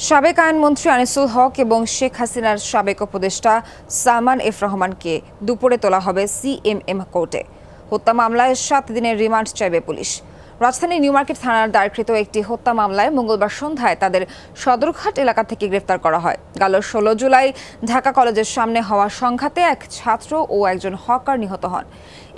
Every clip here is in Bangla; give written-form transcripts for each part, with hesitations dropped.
সাবেক আইনমন্ত্রী আনিসুল হক এবং শেখ হাসিনার সাবেক উপদেষ্টা সালমান এফ রহমানকে দুপুরে তোলা হবে সিএমএম কোর্টে। হত্যা মামলায় 7 দিনের রিমান্ড চাইবে পুলিশ। রাজধানী নিউমার্কেট থানার দায়েরকৃত একটি হত্যা মামলায় মঙ্গলবার সন্ধ্যায় তাদের সদরঘাট এলাকা থেকে গ্রেফতার করা হয়। গেল 16 জুলাই ঢাকা কলেজের সামনে হওয়া সংঘাতে এক ছাত্র ও একজন হকার নিহত হন।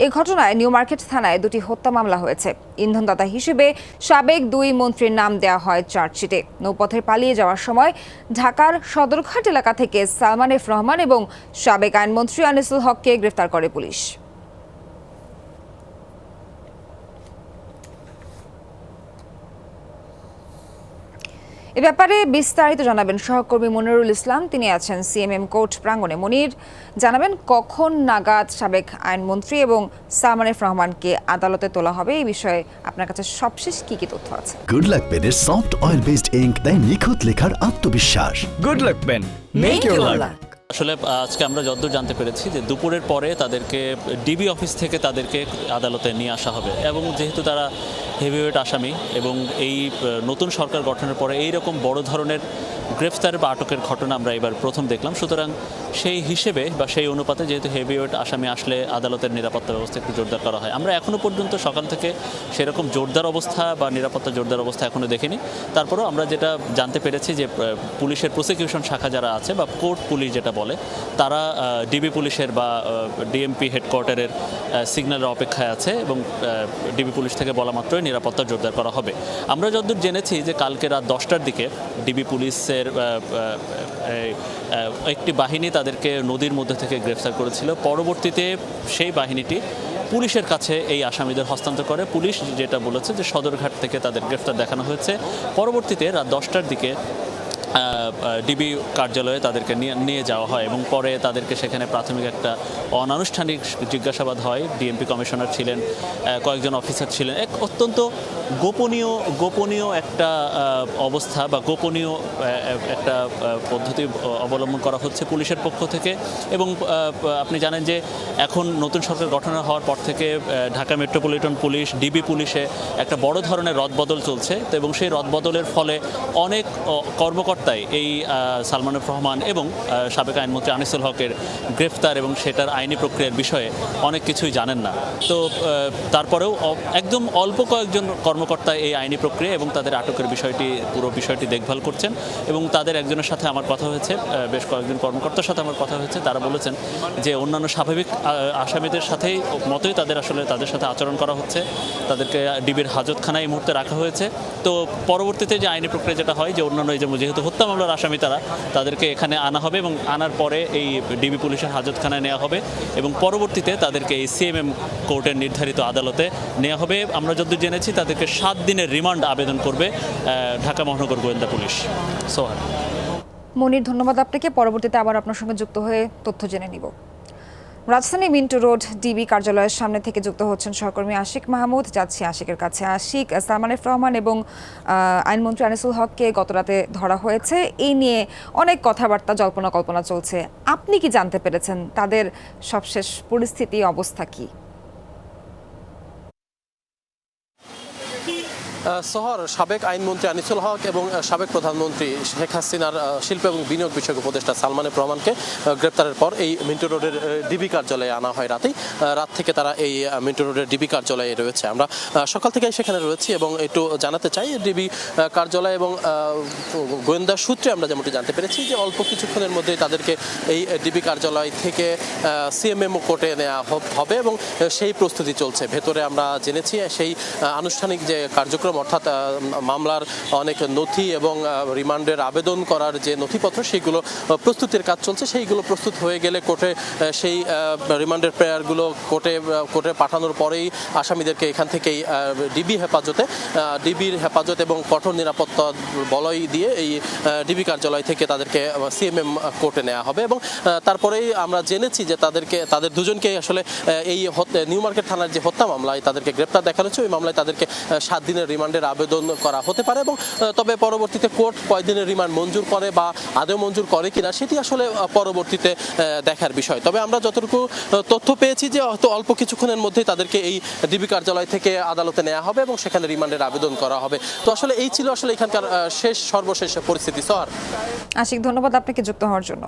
এ ঘটনায় নিউমার্কেট থানায় দুটি হত্যা মামলা হয়েছে। ইন্ধনদাতা হিসেবে সাবেক 2 মন্ত্রীর নাম দেওয়া হয় চার্জশিটে। নৌপথে পালিয়ে যাওয়ার সময় ঢাকার সদরঘাট এলাকা থেকে সালমান এফ রহমান এবং সাবেক আইনমন্ত্রী আনিসুল হককে গ্রেফতার করে পুলিশ। এ ব্যাপারে বিস্তারিত জানাবেন সহকর্মী মনিরুল ইসলাম। তিনি আছেন সিএমএম কোর্ট প্রাঙ্গণে। মনির, জানাবেন কখন নাগাদ সাবেক আইনমন্ত্রী এবং সালমান এফ রহমানকে আদালতে তোলা হবে, এই বিষয়ে আপনার কাছে সবশেষ কি কি তথ্য আছে? গুড লাক পেনের সফট অয়েল বেসড ইঙ্ক দেয় নিখুঁত লেখার আত্মবিশ্বাস। Good luck pen, make your luck. আসলে আজকে আমরা যতদূর জানতে পেরেছি যে দুপুরের পরে তাদেরকে ডিবি অফিস থেকে তাদেরকে আদালতে নিয়ে আসা হবে, এবং যেহেতু তারা হেভিওয়েট আসামি এবং এই নতুন সরকার গঠনের পরে এই রকম বড় ধরনের গ্রেফতার বা আটকের ঘটনা আমরা এবার প্রথম দেখলাম, সুতরাং সেই হিসেবে বা সেই অনুপাতে যেহেতু হেভিওয়েট আসামি আসলে আদালতের নিরাপত্তা ব্যবস্থা একটু জোরদার করা হয়। আমরা এখনও পর্যন্ত সকাল থেকে সেরকম জোরদার অবস্থা বা নিরাপত্তা জোরদার অবস্থা এখনও দেখিনি। তারপরেও আমরা যেটা জানতে পেরেছি যে পুলিশের প্রসিকিউশন শাখা যারা আছে বা কোর্ট পুলিশ যেটা বলে, তারা ডিবি পুলিশের বা ডিএমপি হেডকোয়ার্টারের সিগন্যালের অপেক্ষায় আছে এবং ডিবি পুলিশ থেকে বলা মাত্রই নিরাপত্তা জোরদার করা হবে। আমরা যতদূর জেনেছি যে কালকে রাত 10টার দিকে ডিবি পুলিশের একটি বাহিনী তাদেরকে নদীর মধ্যে থেকে গ্রেফতার করেছিল। পরবর্তীতে সেই বাহিনীটি পুলিশের কাছে এই আসামিদের হস্তান্তর করে। পুলিশ যেটা বলেছে যে সদরঘাট থেকে তাদের গ্রেফতার দেখানো হয়েছে। পরবর্তীতে রাত 10টার দিকে ডিবি কার্যালয়ে তাদেরকে নিয়ে যাওয়া হয় এবং পরে তাদেরকে সেখানে প্রাথমিক একটা অনানুষ্ঠানিক জিজ্ঞাসাবাদ হয়। ডিএমপি কমিশনার ছিলেন, কয়েকজন অফিসার ছিলেন। এক অত্যন্ত গোপনীয় একটা অবস্থা বা গোপনীয় একটা পদ্ধতি অবলম্বন করা হচ্ছে পুলিশের পক্ষ থেকে। এবং আপনি জানেন যে এখন নতুন সরকার গঠন হওয়ার পর থেকে ঢাকা মেট্রোপলিটন পুলিশ, ডিবি পুলিশে একটা বড় ধরনের রদবদল চলছে। তো এবং সেই রদবদলের ফলে অনেক কর্মকর্তাই এই সালমান এফ রহমান এবং সাবেক আইনমন্ত্রী আনিসুল হকের গ্রেফতার এবং সেটার আইনি প্রক্রিয়ার বিষয়ে অনেক কিছুই জানেন না। তো তারপরেও একদম অল্প কয়েকজন কর্মকর্তা এই আইনি প্রক্রিয়া এবং তাদের আটকের পুরো বিষয়টি দেখভাল করছেন। এবং তাদের একজনের সাথে আমার কথা হয়েছে, বেশ কয়েকজন কর্মকর্তার সাথে আমার কথা হয়েছে। তারা বলেছেন যে অন্যান্য স্বাভাবিক আসামিদের সাথেই মতোই তাদের সাথে আচরণ করা হচ্ছে। তাদেরকে ডিবির হাজতখানায় এই মুহূর্তে রাখা হয়েছে। তো পরবর্তীতে যে আইনি প্রক্রিয়া যেটা হয় যে অন্যান্য যেহেতু হত্যা মামলার আসামি তাদেরকে এখানে আনা হবে এবং আনার পরে এই ডিবি পুলিশের হাজতখানায় নেওয়া হবে এবং পরবর্তীতে তাদেরকে এই সিএমএম কোর্টের নির্ধারিত আদালতে নেওয়া হবে। আমরা যতদূর জেনেছি তাদেরকে 7 দিনের রিমান্ড আবেদন করবে ঢাকা মহানগর গোয়েন্দা পুলিশ। সোহান। মনির, ধন্যবাদ আপনাকে। পরবর্তীতে আবার আপনার সঙ্গে যুক্ত হয়ে তথ্য জেনে নিব। রাজধানী মিন্টো রোড ডিবি কার্যালয়ের সামনে থেকে যুক্ত হচ্ছেন সহকর্মী আশিক মাহমুদ। যাচ্ছি আশিকের কাছে। আশিক, সালমান এফ রহমান এবং আইনমন্ত্রী আনিসুল হককে গতরাতে ধরা হয়েছে, এই নিয়ে অনেক কথাবার্তা জল্পনা কল্পনা চলছে। আপনি কি জানতে পেরেছেন তাদের সবশেষ পরিস্থিতি, অবস্থা কি? শহর সাবেক আইনমন্ত্রী আনিসুল হক এবং সাবেক প্রধানমন্ত্রী শেখ হাসিনার শিল্প এবং বিনিয়োগ বিষয়ক উপদেষ্টা সালমান এফ রহমানকে গ্রেপ্তারের পর এই মিন্টো রোডের ডিবি কার্যালয়ে আনা হয় রাত থেকে তারা এই মিন্টো রোডের ডিবি কার্যালয়ে রয়েছে। আমরা সকাল থেকে সেখানে রয়েছি এবং একটু জানাতে চাই ডিবি কার্যালয় এবং গোয়েন্দা সূত্রে আমরা যেমনটি জানতে পেরেছি যে অল্প কিছুক্ষণের মধ্যেই তাদেরকে এই ডিবি কার্যালয় থেকে সিএমএম কোর্টে নেওয়া হবে এবং সেই প্রস্তুতি চলছে। ভেতরে আমরা জেনেছি সেই আনুষ্ঠানিক যে কার্যক্রম অর্থাৎ মামলার অনেক নথি এবং রিমান্ডের আবেদন করার যে নথিপত্র সেইগুলো প্রস্তুতির কাজ চলছে। সেইগুলো প্রস্তুত হয়ে গেলে কোর্টে সেই রিমান্ডের প্রেয়ারগুলো কোর্টে পাঠানোর পরেই আসামিদেরকে এখান থেকেই ডিবির হেফাজত এবং কঠোর নিরাপত্তা বলয় দিয়ে এই ডিবি কার্যালয় থেকে তাদেরকে সিএমএম কোর্টে নেওয়া হবে। এবং তারপরেই আমরা জেনেছি যে তাদের দুজনকেই আসলে এই নিউ মার্কেট থানার যে হত্যা মামলায় তাদেরকে গ্রেপ্তার দেখানো হয়েছে, ওই মামলায় তাদেরকে 7 দিনের রিমান্ডের আবেদন করা হতে পারে এবং তবে পরবর্তীতে কোর্ট কয়দিনের রিমান্ড মঞ্জুর করে বা আদৌ মঞ্জুর করে কিনা সেটি আসলে পরবর্তীতে দেখার বিষয়। তবে আমরা যতটুকু তথ্য পেয়েছি যে হয়তো অল্প কিছুক্ষণের মধ্যেই তাদেরকে এই ডিবি কার্যালয় থেকে আদালতে নেওয়া হবে এবং সেখানে রিমান্ডের আবেদন করা হবে। তো আসলে এই ছিল আসলে এখানকার সর্বশেষ পরিস্থিতি। সোহার, আশিক, ধন্যবাদ আপনাকে যুক্ত হওয়ার জন্য।